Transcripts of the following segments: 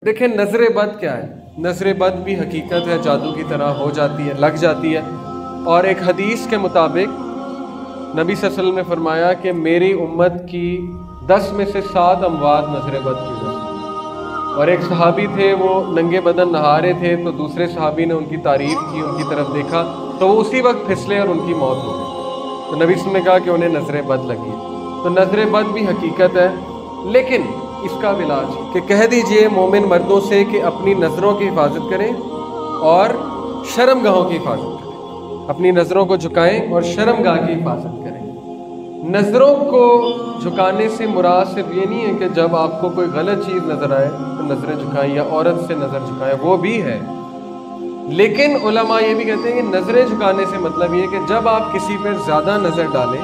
دیکھیں نظر بد کیا ہے؟ نظر بد بھی حقیقت ہے، جادو کی طرح ہو جاتی ہے، لگ جاتی ہے۔ اور ایک حدیث کے مطابق نبی صلی اللہ علیہ وسلم نے فرمایا کہ میری امت کی 10 میں سے 7 اموات نظر بد کی وجہ سے۔ اور ایک صحابی تھے، وہ ننگے بدن نہا رہے تھے تو دوسرے صحابی نے ان کی تعریف کی، ان کی طرف دیکھا تو وہ اسی وقت پھسلے اور ان کی موت ہو گئی۔ تو نبی صلی اللہ علیہ وسلم نے کہا کہ انہیں نظر بد لگی۔ تو نظر بد بھی حقیقت ہے، لیکن اس کا علاج کہ کہہ دیجئے مومن مردوں سے کہ اپنی نظروں کی حفاظت کریں اور شرم گاہوں کی حفاظت کریں، اپنی نظروں کو جھکائیں اور شرم گاہ کی حفاظت کریں۔ نظروں کو جھکانے سے مراد صرف یہ نہیں ہے کہ جب آپ کو کوئی غلط چیز نظر آئے تو نظریں جھکائیں یا عورت سے نظر جھکائیں، وہ بھی ہے، لیکن علماء یہ بھی کہتے ہیں کہ نظریں جھکانے سے مطلب یہ کہ جب آپ کسی پہ زیادہ نظر ڈالیں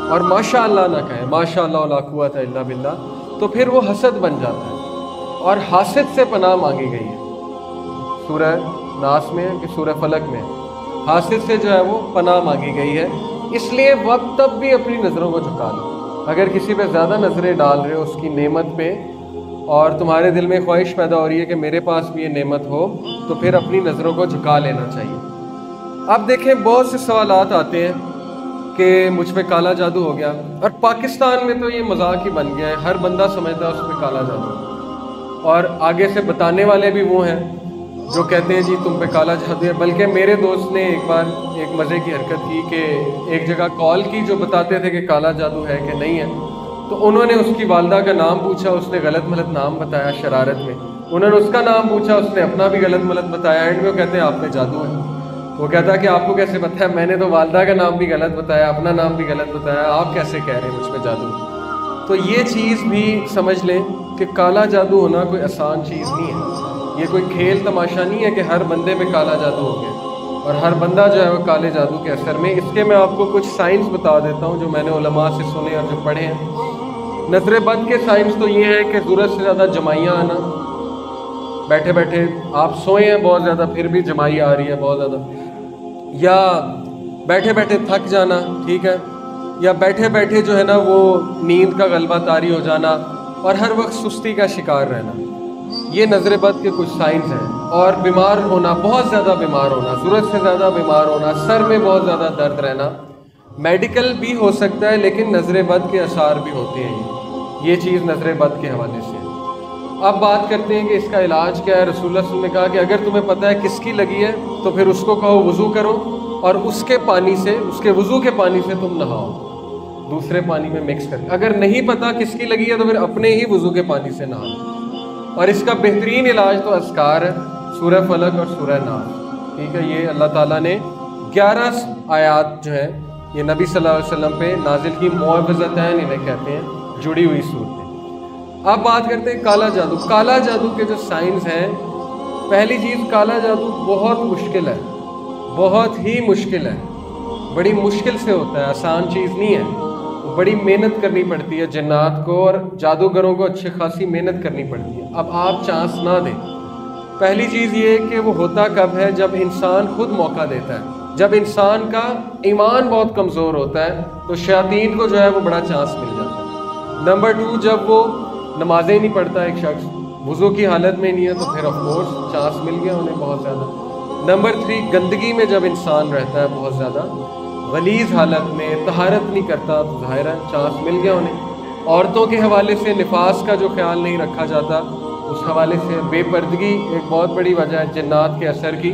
اور ماشاء اللہ نہ کہیں، ماشاء اللہ لا قوت الا باللہ، تو پھر وہ حسد بن جاتا ہے اور حاسد سے پناہ مانگی گئی ہے۔ سورہ ناس میں کہ سورہ فلق میں حاسد سے جو ہے وہ پناہ مانگی گئی ہے۔ اس لیے وقت تب بھی اپنی نظروں کو جھکا لو۔ اگر کسی پہ زیادہ نظریں ڈال رہے ہو اس کی نعمت پہ اور تمہارے دل میں خواہش پیدا ہو رہی ہے کہ میرے پاس بھی یہ نعمت ہو، تو پھر اپنی نظروں کو جھکا لینا چاہیے۔ اب دیکھیں بہت سے سوالات آتے ہیں کہ مجھ پہ کالا جادو ہو گیا، اور پاکستان میں تو یہ مذاق ہی بن گیا ہے، ہر بندہ سمجھتا ہے اس پہ کالا جادو ہے، اور آگے سے بتانے والے بھی وہ ہیں جو کہتے ہیں جی تم پہ کالا جادو ہے۔ بلکہ میرے دوست نے ایک بار ایک مزے کی حرکت کی کہ ایک جگہ کال کی جو بتاتے تھے کہ کالا جادو ہے کہ نہیں ہے، تو انہوں نے اس کی والدہ کا نام پوچھا، اس نے غلط ملت نام بتایا شرارت میں، انہوں نے اس کا نام پوچھا، اس نے اپنا بھی غلط ملت بتایا، اینڈ میں وہ کہتے ہیں آپ پہ جادو ہے۔ وہ کہتا ہے کہ آپ کو کیسے پتہ ہے؟ میں نے تو والدہ کا نام بھی غلط بتایا، اپنا نام بھی غلط بتایا، آپ کیسے کہہ رہے ہیں مجھ پہ جادو؟ تو یہ چیز بھی سمجھ لیں کہ کالا جادو ہونا کوئی آسان چیز نہیں ہے، یہ کوئی کھیل تماشا نہیں ہے کہ ہر بندے میں کالا جادو ہو گیا اور ہر بندہ جو ہے وہ کالے جادو کے اثر میں۔ اس کے میں آپ کو کچھ سائنس بتا دیتا ہوں جو میں نے علماء سے سنے اور جو پڑھے ہیں۔ نظر بد کے سائنس تو یہ ہے کہ ضرورت سے زیادہ جمائیاں آنا، بیٹھے بیٹھے آپ سوئے ہیں بہت زیادہ پھر بھی جمائی آ رہی ہے بہت زیادہ، یا بیٹھے بیٹھے تھک جانا، ٹھیک ہے، یا بیٹھے بیٹھے جو ہے نا وہ نیند کا غلبہ طاری ہو جانا اور ہر وقت سستی کا شکار رہنا، یہ نظر بد کے کچھ سائنس ہیں۔ اور بیمار ہونا، بہت زیادہ بیمار ہونا، ضرورت سے زیادہ بیمار ہونا، سر میں بہت زیادہ درد رہنا، میڈیکل بھی ہو سکتا ہے لیکن نظر بد کے آثار بھی ہوتے ہیں، یہ چیز نظر بد کے حوالے سے۔ اب بات کرتے ہیں کہ اس کا علاج کیا ہے۔ رسول اللہ صلی اللہ علیہ وسلم نے کہا کہ اگر تمہیں پتہ ہے کس کی لگی ہے تو پھر اس کو کہو وضو کرو اور اس کے پانی سے، اس کے وضو کے پانی سے تم نہاؤ، دوسرے پانی میں مکس کر کے۔ اگر نہیں پتہ کس کی لگی ہے تو پھر اپنے ہی وضو کے پانی سے نہاؤ۔ اور اس کا بہترین علاج تو اذکار ہے، سورہ فلق اور سورہ ناس، ٹھیک ہے۔ یہ اللہ تعالیٰ نے 11 آیات جو ہیں یہ نبی صلی اللہ علیہ وسلم پہ نازل کی، معوذتین انہیں کہتے ہیں، جڑی ہوئی صورتیں۔ اب بات کرتے ہیں کالا جادو۔ کالا جادو کے جو سائنس ہیں، پہلی چیز کالا جادو بہت مشکل ہے، بہت ہی مشکل ہے، بڑی مشکل سے ہوتا ہے، آسان چیز نہیں ہے، بڑی محنت کرنی پڑتی ہے جنات کو اور جادوگروں کو اچھی خاصی محنت کرنی پڑتی ہے۔ اب آپ چانس نہ دیں۔ پہلی چیز یہ کہ وہ ہوتا کب ہے؟ جب انسان خود موقع دیتا ہے، جب انسان کا ایمان بہت کمزور ہوتا ہے تو شیاطین کو جو ہے وہ بڑا چانس مل جاتا ہے۔ نمبر 2، جب وہ نمازیں نہیں پڑھتا ایک شخص، وضو کی حالت میں نہیں ہے، تو پھر آف کورس چانس مل گیا انہیں بہت زیادہ۔ نمبر 3، گندگی میں جب انسان رہتا ہے بہت زیادہ، غلیظ حالت میں، طہارت نہیں کرتا، تو ظاہر ہے چانس مل گیا انہیں۔ عورتوں کے حوالے سے نفاس کا جو خیال نہیں رکھا جاتا، اس حوالے سے بے پردگی ایک بہت بڑی وجہ ہے جنات کے اثر کی۔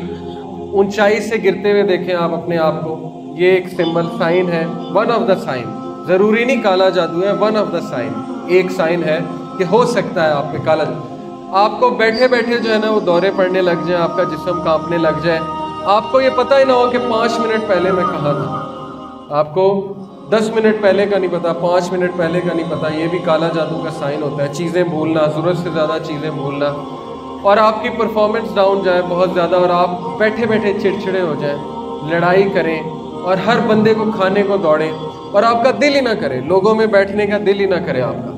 اونچائی سے گرتے ہوئے دیکھیں آپ اپنے آپ کو، یہ ایک سمبل، سائن ہے، ون آف دا سائن، ضروری نہیں کالا جادو ہے، ون آف دا سائن، ایک سائن ہے کہ ہو سکتا ہے آپ پہ کالا جادو۔ آپ کو بیٹھے بیٹھے جو ہے نا وہ دورے پڑنے لگ جائیں، آپ کا جسم کانپنے لگ جائے، آپ کو یہ پتہ ہی نہ ہو کہ 5 منٹ پہلے میں کہاں تھا، آپ کو 10 منٹ پہلے کا نہیں پتا، 5 منٹ پہلے کا نہیں پتا، یہ بھی کالا جادو کا سائن ہوتا ہے۔ چیزیں بھولنا، ضرورت سے زیادہ چیزیں بھولنا، اور آپ کی پرفارمنس ڈاؤن جائے بہت زیادہ، اور آپ بیٹھے بیٹھے چڑچڑے ہو جائیں، لڑائی کریں اور ہر بندے کو کھانے کو دوڑیں، اور آپ کا دل ہی نہ کرے، لوگوں میں بیٹھنے کا دل ہی نہ کرے آپ کا،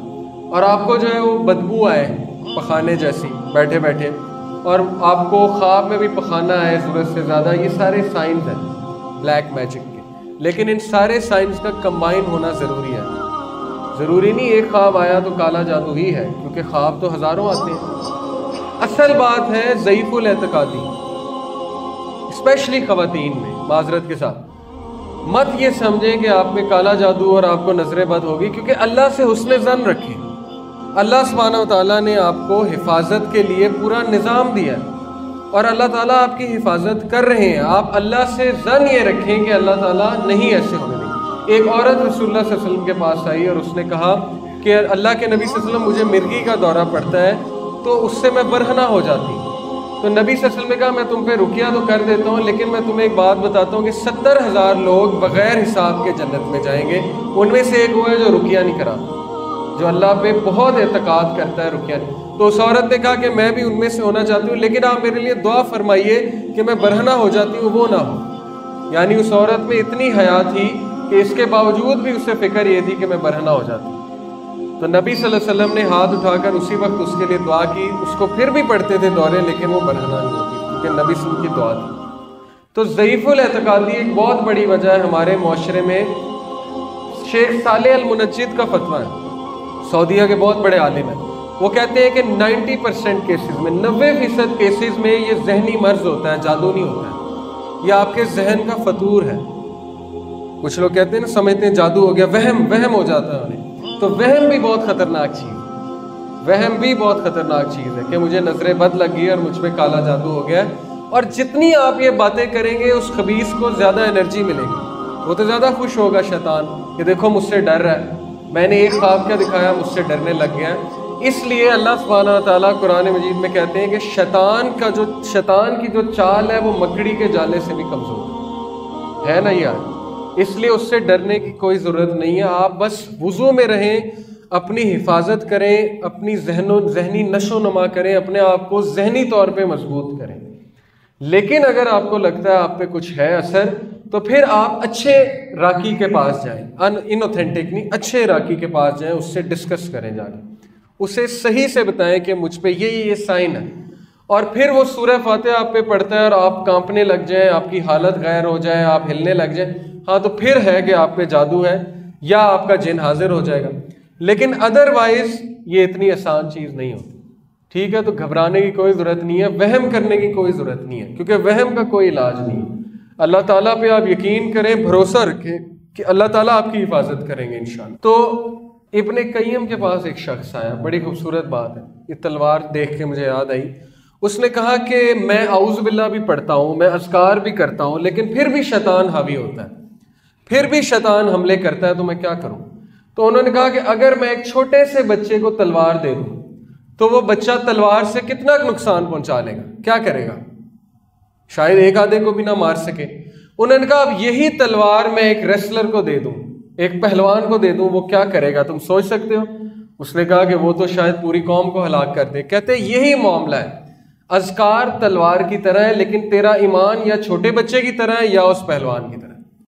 اور آپ کو جو ہے وہ بدبو آئے پخانے جیسی بیٹھے بیٹھے، اور آپ کو خواب میں بھی پخانا آئے ضرورت سے زیادہ، یہ سارے سائنس ہیں بلیک میجک کے۔ لیکن ان سارے سائنس کا کمبائن ہونا ضروری ہے، ضروری نہیں ایک خواب آیا تو کالا جادو ہی ہے، کیونکہ خواب تو ہزاروں آتے ہیں۔ اصل بات ہے ضعیف الاعتقادی، اسپیشلی خواتین میں، معذرت کے ساتھ مت یہ سمجھیں کہ آپ میں کالا جادو اور آپ کو نظر بد ہوگی، کیونکہ اللہ سے حسن ظن رکھیں۔ اللہ سبحانہ و تعالیٰ نے آپ کو حفاظت کے لیے پورا نظام دیا ہے اور اللہ تعالیٰ آپ کی حفاظت کر رہے ہیں۔ آپ اللہ سے ظن یہ رکھیں کہ اللہ تعالیٰ نہیں ایسے ہونے دیں۔ ایک عورت رسول اللہ صلی اللہ علیہ وسلم کے پاس آئی اور اس نے کہا کہ اللہ کے نبی صلی اللہ علیہ وسلم مجھے مرغی کا دورہ پڑتا ہے تو اس سے میں برہنہ ہو جاتی ہوں۔ تو نبی صلی اللہ علیہ وسلم نے کہا میں تم پہ رقیہ تو کر دیتا ہوں، لیکن میں تمہیں ایک بات بتاتا ہوں کہ 70,000 لوگ بغیر حساب کے جنت میں جائیں گے، ان میں سے ایک وہ ہے جو رقیہ نہیں کرا، جو اللہ پہ بہت اعتقاد کرتا ہے، رقیہ نہیں۔ تو اس عورت نے کہا کہ میں بھی ان میں سے ہونا چاہتی ہوں، لیکن آپ میرے لیے دعا فرمائیے کہ میں برہنہ ہو جاتی ہوں وہ نہ ہو۔ یعنی اس عورت میں اتنی حیا تھی کہ اس کے باوجود بھی اسے فکر یہ تھی کہ میں برہنہ ہو جاتی ہوں۔ تو نبی صلی اللہ علیہ وسلم نے ہاتھ اٹھا کر اسی وقت اس کے لیے دعا کی، اس کو پھر بھی پڑھتے تھے دورے، لیکن وہ برہنہ نہیں ہوتی کیونکہ نبی صلی اللہ علیہ وسلم کی دعا تھی۔ تو ضعیف الاعتقادی ایک بہت بڑی وجہ ہے ہمارے معاشرے میں۔ شیخ صالح المنجد کا فتویٰ ہے، سعودیہ کے بہت بڑے عالم ہیں، وہ کہتے ہیں کہ 90% کیسز میں، 90% کیسز میں یہ ذہنی مرض ہوتا ہے، جادو نہیں ہوتا ہے، یہ آپ کے ذہن کا فطور ہے۔ کچھ لوگ کہتے ہیں نا، سمجھتے ہیں جادو ہو گیا، وہم ہو جاتا ہے انہیں۔ تو وہم بھی بہت خطرناک چیز ہے، وہم بھی بہت خطرناک چیز ہے کہ مجھے نظر بد لگی اور مجھ پہ کالا جادو ہو گیا ہے۔ اور جتنی آپ یہ باتیں کریں گے اس خبیث کو زیادہ انرجی ملے گی، وہ تو زیادہ خوش ہوگا شیطان کہ دیکھو مجھ سے ڈر رہا ہے، میں نے ایک خواب کیا دکھایا، مجھ سے ڈرنے لگ گیا ہے۔ اس لیے اللہ سبحانہ و تعالیٰ قرآن مجید میں کہتے ہیں کہ شیطان کی جو چال ہے وہ مکڑی کے جالے سے بھی کمزور ہے نا یار۔ اس لیے اس سے ڈرنے کی کوئی ضرورت نہیں ہے، آپ بس وضو میں رہیں، اپنی حفاظت کریں، اپنی ذہنی نشو نما کریں، اپنے آپ کو ذہنی طور پہ مضبوط کریں۔ لیکن اگر آپ کو لگتا ہے آپ پہ کچھ ہے اثر، تو پھر آپ اچھے راکی کے پاس جائیں، ان اوتھینٹک نہیں، اچھے راکی کے پاس جائیں، اس سے ڈسکس کریں، جا کے اسے صحیح سے بتائیں کہ مجھ پہ یہ سائن ہے، اور پھر وہ سورہ فاتحہ آپ پہ پڑھتا ہے اور آپ کانپنے لگ جائیں، آپ کی حالت غیر ہو جائے، آپ ہلنے لگ جائیں، ہاں تو پھر ہے کہ آپ پہ جادو ہے یا آپ کا جن حاضر ہو جائے گا۔ لیکن ادروائز یہ اتنی آسان چیز نہیں ہوتی، ٹھیک ہے؟ تو گھبرانے کی کوئی ضرورت نہیں ہے، وہم کرنے کی کوئی ضرورت نہیں ہے، کیونکہ وہم کا کوئی علاج نہیں ہے۔ اللہ تعالیٰ پہ آپ یقین کریں، بھروسہ رکھیں کہ اللہ تعالیٰ آپ کی حفاظت کریں گے انشاءاللہ۔ تو ابن قیم کے پاس ایک شخص آیا، بڑی خوبصورت بات ہے، یہ تلوار دیکھ کے مجھے یاد آئی۔ اس نے کہا کہ میں اعوذ باللہ بھی پڑھتا ہوں، میں اذکار بھی کرتا ہوں، لیکن پھر بھی شیطان حاوی ہوتا ہے، پھر بھی شیطان حملے کرتا ہے، تو میں کیا کروں؟ تو انہوں نے کہا کہ اگر میں ایک چھوٹے سے بچے کو تلوار دے دوں تو وہ بچہ تلوار سے کتنا نقصان پہنچا لے گا، کیا کرے گا؟ شاید ایک آدھے کو بھی نہ مار سکے۔ انہوں نے کہا اب یہی تلوار میں ایک ریسلر کو دے دوں، ایک پہلوان کو دے دوں، وہ کیا کرے گا؟ تم سوچ سکتے ہو؟ اس نے کہا کہ وہ تو شاید پوری قوم کو ہلاک کر دے۔ کہتے یہی معاملہ ہے، اذکار تلوار کی طرح ہے، لیکن تیرا ایمان یا چھوٹے بچے کی طرح ہے یا اس پہلوان کی طرح۔